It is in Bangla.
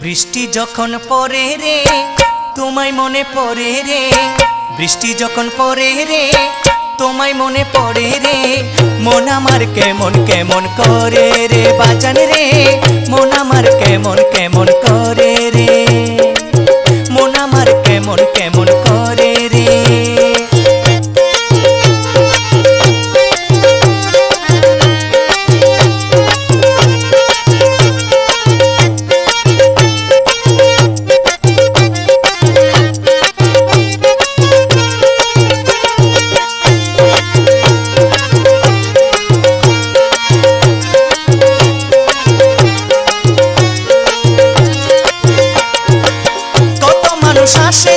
বৃষ্টি যখন পড়ে রে তোমায় মনে পড়ে রে, বৃষ্টি যখন পড়ে রে তোমায় মনে পড়ে রে, মন আমার কেমন কেমন করে রে বাজান রে, মন আমার কেমন কেমন করে রে, মন আমার কেমন কেমন করে রে। আসে